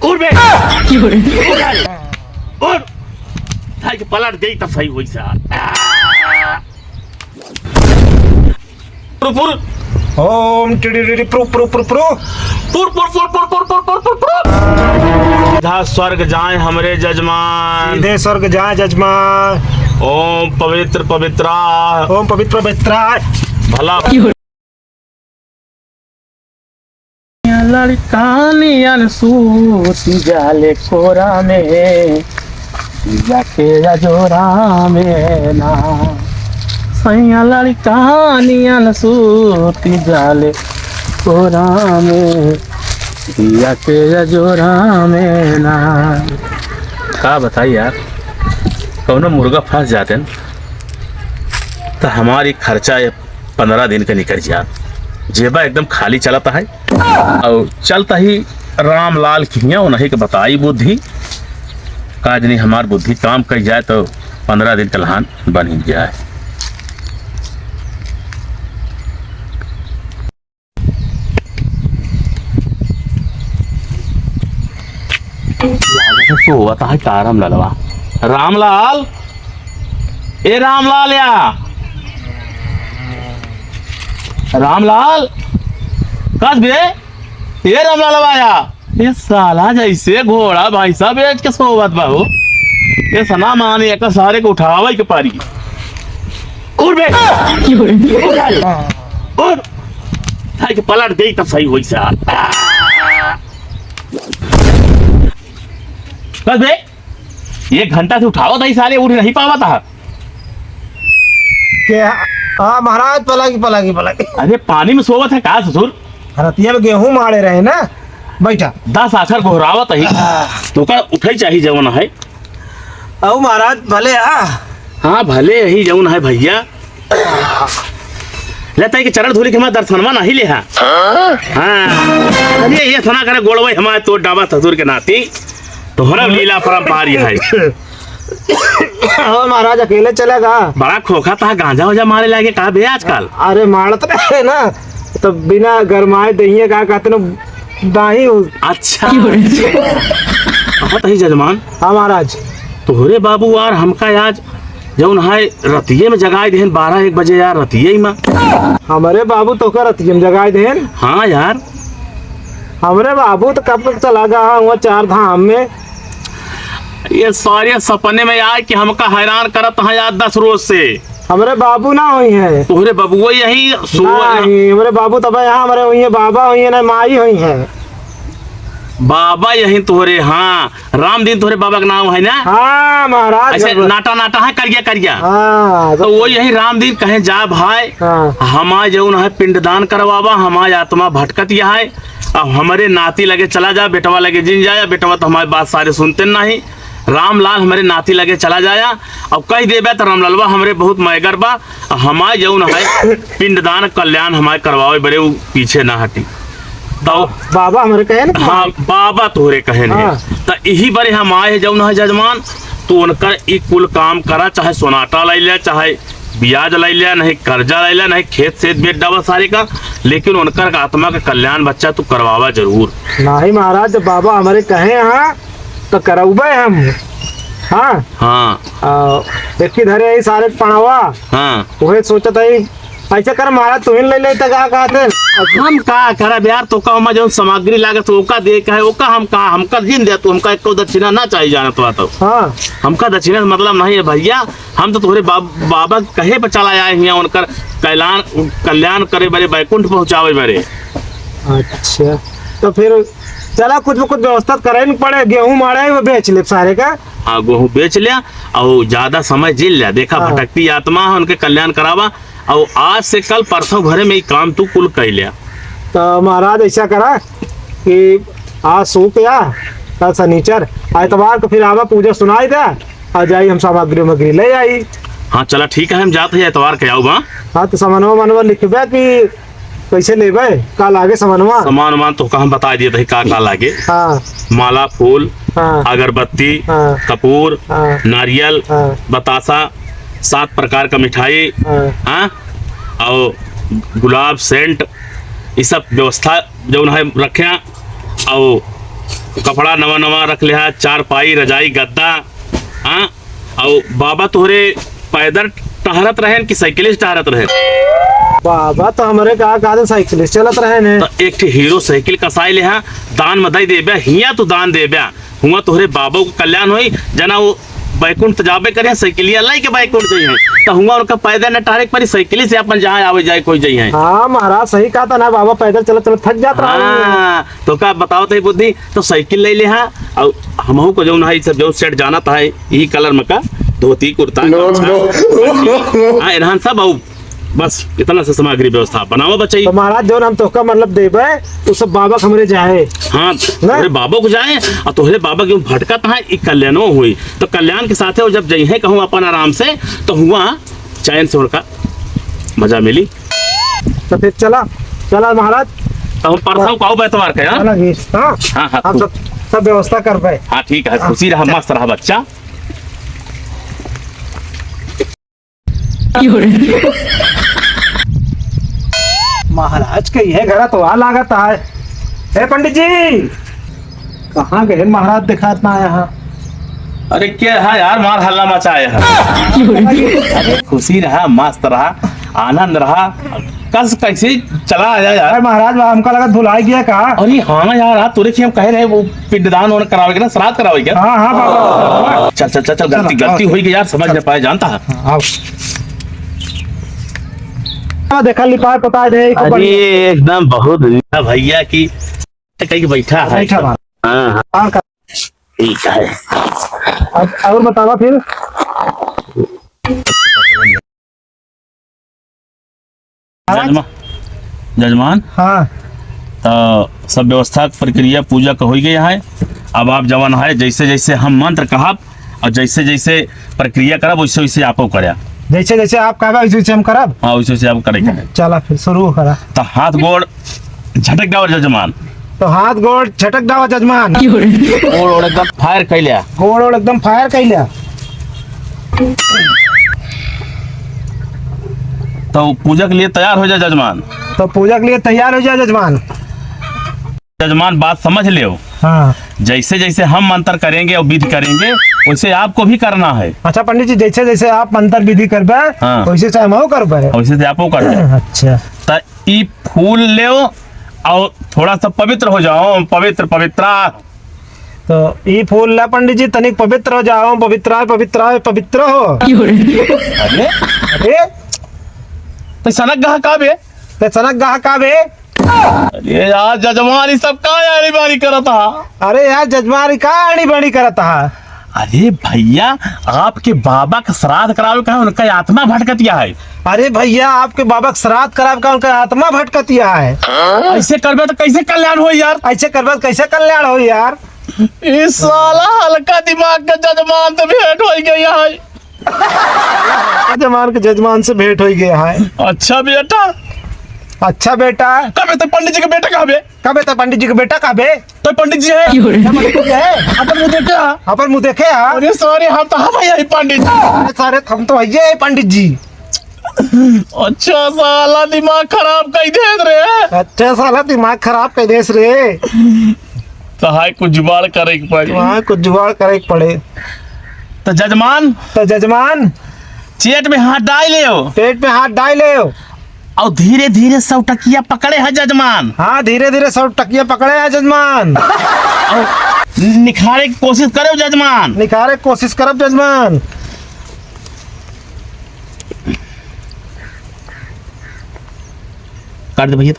उठ बे उठ थाई के पलट गई तब सही हुई सा पुर ओम टिडिडिडि प्रू प्रू प्रू प्रू पुर पुर पुर पुर पुर पुर पुर पुर पुर सीधा स्वर्ग जाए हमरे जजमान सीधे स्वर्ग जाए जजमान। ओम पवित्र पवित्रा ओम पवित्र पवित्राय भला लड़कानियन सूती जाले कोरा में जाके जोरा में ना सैया लड़कानियन सूती जाले कोरा में जाके जोरा में ना। का बताइए यार, कौनो मुर्गा फंस जाते न तो हमारी खर्चा 15 दिन का निकल जा, जेबा एकदम खाली चलता है और चलता ही रामलाल किया उन्हीं के बताई बुद्धि काज नहीं हमार बुद्धि काम कर जाए तो 15 दिन का लहान बन ही जाए। सोता है तारम ललवा रामलाल ए रामलाल या रामलाल कस बे ये रामलाल आया ये साला जैसे घोड़ा भाई साहब बेच के सोवत बाबू ये सना माने एक सारे को उठावे के पारी उठ बे उठ थाई के पलट गई तब सही हुई सा कस बे 1 घंटा से उठावा था साले उठ नहीं पावा था क्या? हाँ महाराज पलागी। अरे पानी में सोवत है का ससुर? रतिया में गेहूं मारे रहे ना, बैठा 10 आखर घोरावत ही तो का उठे चाहिए जवन है। औ महाराज भले हाँ भले यही जवन है भैया लेता है कि चरण धूली के हमारे दर्शनवा नहीं ले हाँ अरे ये सुना करे गोड़वई हमारे तो डाबा ससुर के नाती तो हरम लीला परम्पारी है। महाराज अकेले चलेगा? बड़ा खोखा था गांजा वाजा मारे लगे कहा भैया आजकल? अरे मारत रहे ना तो बिना गरमाए दही का कहते ना दाही। अच्छा जजमान। हाँ महाराज। तोहरे बाबू यार हमका आज जौन है रतिये में जगाए देन 12-1 बजे यार रतिये में। हमारे बाबू तो का रतिये में जगाए देन? हाँ यार हमारे बाबू तो कब तक चला गया हुआ 4 धाम में। ये सारे सपने में आए कि हमका हैरान करत है यार 10 रोज से। हमारे बाबू ना हुई है? तोहरे बाबू यही हमारे बाबू तब यहाँ हमारे हुई है, बाबा हुई है ना माई हुई है। बाबा यही तोहरे? हाँ राम दिन तोहरे बाबा का नाम है ना? हाँ महाराज। ऐसे नाटा है करिया हाँ तो वो यही राम दिन कहे जा भाई हमारे जौन है पिंडदान करवावा, हमारी आत्मा भटकत यह है। अब हमारे नाती लगे चला जा, बेटवा लगे जिन जाया, बेटवा तो हमारी बात सारे सुनते नहीं। रामलाल हमारे नाती लगे चला जाया अब कह देबे तो रामलालवा हमारे बहुत मैगर बा, हमारे जौन है पिंडदान कल्याण हमारे करवावे बड़े पीछे ना हटी। तो बाबा हमारे कहे ना? हाँ बाबा तोहरे कहे नहीं तो यही बड़े हम आए जौन है जजमान तो उनकर ई कुल काम करा, चाहे सोनाटा लै लिया, चाहे ब्याज लै लिया, नहीं कर्जा लै लिया, नहीं खेत से बेच डावा सारे का, लेकिन उनकर आत्मा का कल्याण बच्चा तू करवावा जरूर। नहीं महाराज जब बाबा हमारे कहे हाँ तो करौबे हम। हाँ देखी धरे ही सारे पढ़ावा। हाँ वही सोचा था ऐसा कर महाराज तुम्हें ले ले तक कहते हम का करब यार तो का जो सामग्री लागत ओका दे के है ओका हमका जिन दे तू हमका एको दक्षिणा ना चाहिए जाना तो हाँ हमका दक्षिणा मतलब नहीं है भैया। हम तो तुम्हारे बाबा कहे पर चला आए हैं उनकर कल्याण करे बड़े बैकुंठ पहुँचावे बड़े। अच्छा तो फिर चला कुछ व्यवस्था करे नहीं पड़े, गेहूं मारे वो बेच ले सारे का। हाँ गेहूं बेच लिया और ज्यादा समय जिल लिया, देखा भटकती आत्मा है उनके कल्याण करावा और आज से कल परसों भरे में काम तू कुल कर लिया। तो महाराज ऐसा करा कि आज सूख या कल शनिचर एतवार को फिर आवा पूजा सुनाई दे आ जाई हम सामग्री ले आई। हाँ चला ठीक है हम जाते हैं एतवार के आओ। हाँ तो सामानवा लिखबे कि कैसे लेबे का लागे सामान तो हम बता दिए थे का लागे। हाँ माला फूल अगरबत्ती कपूर नारियल बतासा 7 प्रकार का मिठाई और गुलाब सेंट ये सब व्यवस्था जो है रखे और कपड़ा नवा नवा रख लिया, चारपाई रजाई गद्दा। हाँ, और बाबा तोहरे पैदल टहरत रहे कि साइकिलिस्ट टहरत रहे? बाबा तो हमारे का साइकिलिस्ट चलत रहे ने। तो एक ठे हीरो साइकिल कसाई ले हा, दान मदाई देबे, हिया तो दान देबे, हुआ तोहरे बाबा को कल्याण होई। जना वो बैकुंठ जाबे करे साइकिलिया लाई के बैकुंठ जाइए, तो हुआ उनका पैदल न टहरे पर साइकिल से अपन जहाँ आवे जाए कोई जाइए। हाँ महाराज सही कहा था ना, बाबा पैदल चलत चलत थक जात रहा। हाँ, तो का बताओ तो बुद्धि, तो साइकिल ले ले हा, और हमहू को जौन है सब जो सेट जाना था यही कलर में का धोती कुर्ता हाँ इन्हान सब आऊ बस इतना से सामग्री व्यवस्था बनाओ बच्चे। तो महाराज जो हम तो का मतलब देबे तो सब बाबा हमरे जाए। हाँ तोहरे बाबा को जाए, और तोहरे बाबा क्यों भटकत है एक कल्याणो हुई, तो कल्याण के साथ वो जब जइहे कहूँ अपन आराम से, तो हुआ चैन से उनका मजा मिली। तो फिर चला चला महाराज, तो हम परसों को आओ एतवार के। हाँ हाँ हाँ हाँ, हम सब व्यवस्था कर पाए। हाँ ठीक है, खुशी रहा, मस्त रहा बच्चा। महाराज के यह घर तो आ लागत है। हे पंडित जी कहाँ गए महाराज, दिखात ना यहाँ। अरे क्या है यार, मार हल्ला मचाया है। अरे खुशी रहा, मस्त रहा, आनंद रहा, कस कैसे चला आया यार। अरे महाराज हमका लगा भुला गया का। अरे हाँ ना यार, तुरे हम कह रहे वो पिंडदान होने करावे के ना, श्राद्ध करावे क्या? हाँ हाँ बाबा चल चल चल चल, गलती हुई कि यार, समझ नहीं पाए, जानता है। आओ देखा लिपाए पता दे। अरे एकदम बहुत भैया की कहीं बैठा है। बैठा बा। हाँ हाँ ठीक है। अब और बतावा फिर। जजमान हाँ तो सब व्यवस्था प्रक्रिया पूजा का हो गई है। अब आप जवान है, जैसे जैसे हम मंत्र कहब और जैसे जैसे प्रक्रिया करब वैसे वैसे आप करा। जैसे जैसे आप कहबा वैसे वैसे हम करब। हाँ वैसे वैसे आप करेंगे। चला फिर शुरू करा। तो हाथ गोड़ झटक डावर जजमान। तो हाथ गोड़ झटक डावा जजमान। गोड़ एकदम फायर कैलिया। गोड़ एकदम फायर कैलिया। तो पूजा के लिए तैयार हो जाए जजमान। तो पूजा के लिए तैयार हो जाए जजमान। जजमान बात समझ ले, हाँ जैसे जैसे हम मंत्र करेंगे और विधि करेंगे वैसे आपको भी करना है। अच्छा पंडित जी जैसे जैसे आप मंत्र विधि करबे हाँ। वैसे से हम करबे। वैसे से आपको करना। अच्छा तो ई फूल ले और थोड़ा सा पवित्र हो जाओ, पवित्र पवित्रा। तो ये फूल ला पंडित जी तनिक पवित्र हो जाओ, पवित्र पवित्र पवित्र हो। अरे अरे तो सनक गहा का बे? ते सनक गाह का बे। अरे यार जजमान ये सब का यारी बारी करता। अरे यार जजमान का आड़ी बड़ी करता है। अरे भैया आपके बाबा का श्राद्ध करावे का है, उनका आत्मा भटकतिया है। अरे भैया आपके बाबा का श्राद्ध कराव का उनका आत्मा भटकतिया है। ऐसे करबे तो कैसे कल्याण हो यार? ऐसे करबे तो कैसे कल्याण हो यार। इस साला हल्का दिमाग का जजमान तो भेंट हो गया है। जजमान के जजमान से भेंट हो गया है। अच्छा बेटा। अच्छा बेटा कबे तो पंडित जी का बेटा कहाँ बे? कबे तो पंडित जी का बेटा कबे। तो पंडित जी है अपन मुझे क्या? अपन मुँह देखे यार। अरे सॉरी हम तो हम यही पंडित जी। अरे सारे हम तो आइए पंडित जी। अच्छा साला दिमाग खराब कर दे रे। अच्छा साला दिमाग खराब कर देस रे। तो हाय कुछ जुगाड़ करे के पड़े। वहाँ कुछ जुगाड़ करे के पड़े। तो जजमान तो जजमान चेट में हाथ डाल ले पेट में हाथ डाले हो और धीरे धीरे सब टकिया पकड़े है जजमान। हाँ धीरे धीरे सब टकिया पकड़े हैं जजमान। और निखारे की कोशिश करे जजमान। निखारे की कोशिश करब जजमान। कर दे भैया।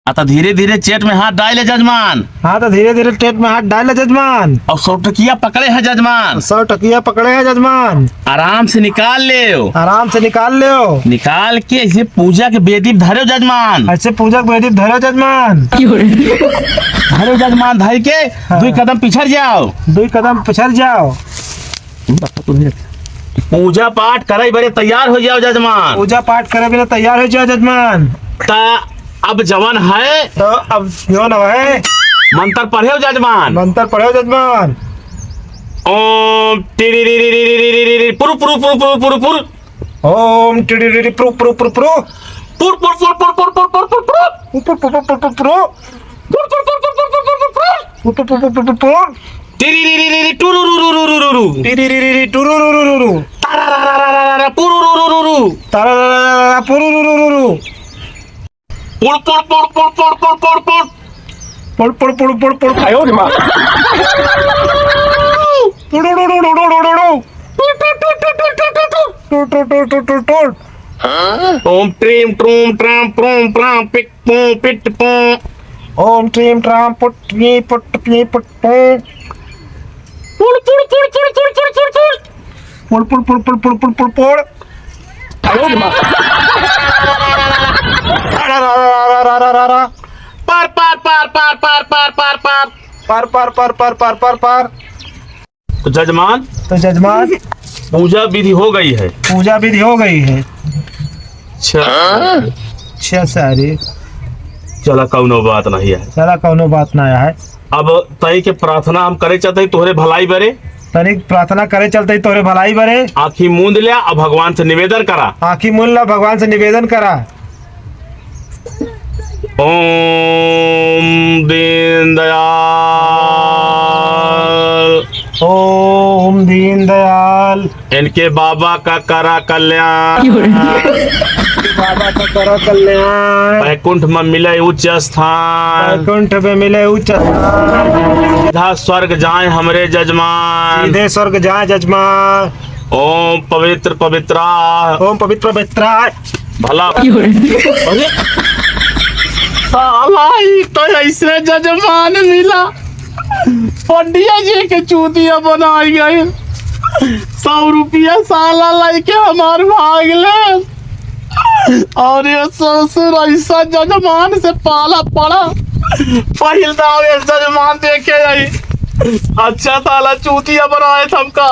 आता धीरे धीरे चेट में हाथ डाले जजमान। हाँ तो धीरे धीरे पेट में हाथ डाले जजमान। और सब टकिया पकड़े है जजमान। सब टकिया पकड़े हैं जजमान। आराम से निकाल ले। आराम से निकाल ले। निकाल के ऐसे पूजा के बेदी धरे जजमान। ऐसे पूजा के बेदी धरो जजमान। धरे जजमान धर के दो कदम पिछड़ जाओ। 2 कदम पिछड़ जाओ। पूजा पाठ करे बड़े तैयार हो जाओ जजमान। पूजा पाठ करे बिना तैयार हो जाओ जजमान। ता अब जवान है तो अब जो न है मंत्र पढ़े हो जजमान। मंत्र पढ़ो जजमान। ओम टिरिरिरिरिरिरिरिरि पुरु पुरु पुरु पुरु पुरु पुरु ओम टिडिडिडि प्रू प्रू प्रू प्रू पुर पुर पुर पुर पुर पुर पुर पुर पुर प्रू प्रू प्रू प्रू प्रू पुर पुर पुर पुर पुर पुर पुर पुर टिरिरिरिरि टुरुरुरुरुरुरु टुरुरुरुरुरु तारारारारारा पुरुरुरुरुरु तारारारारा पुरुरुरुरुरु पुड़ पुड़ पुड़ पुड़ पुड़ पुड़ पुड़ पुड़ पुड़ पुड़ पुड़ पुड़ पुड़ आयो रे मां टुरुरुरुरुरुरुरु टुटुटुटुटुटुटुटुटुट ओम ट्रीम ट्रूम ट्राम प्रोम प्राम पिक पों पिट पों ओम ट्रीम ट्राम पुट पी पुट पुट पुड़ पुड़ पुड़ पुड़ पुड़ पुड़ पुड़ पुड़ पुड़ पुड़ पुड़ पुड़ पुड़ पुड़ पुड़ आयो रे मां रारारारारारारा पार पार पार पार पार पार पार पार पार पार पार पार पार पार पार तो जजमान तो जजमान पूजा विधि हो गई है। पूजा विधि हो गई है। अच्छा अच्छा सारी चला कौनो बात नहीं है। चला कौनो बात ना है। अब तई के प्रार्थना हम करे चाहते तोहरे भलाई बरे तनिक प्रार्थना करे चलते तोरे भलाई बरे आँखी मूंद लिया और भगवान से निवेदन करा। आँखी मूल ला भगवान से निवेदन करा। ओम दीनदयाल ओम दीनदयाल इनके बाबा का करा कल्याण बाबा का करो कल्याण वैकुंठ में मिले उच्च स्थान वैकुंठ में मिले उच्च स्थान सीधा स्वर्ग जाए हमरे जजमान सीधे स्वर्ग जाए जजमान ओम पवित्र पवित्रा ओम पवित्र पवित्र भला अरे साला ही तो ऐसे जजमान मिला पंडिया जी के चूतिया बनाई गई 100 रुपया साला लेके हमार भाग ले और ये ससुर ऐसा जजमान से पाला पड़ा पहले दाव ये जजमान देखे आई अच्छा साला चूतिया बनाए थमका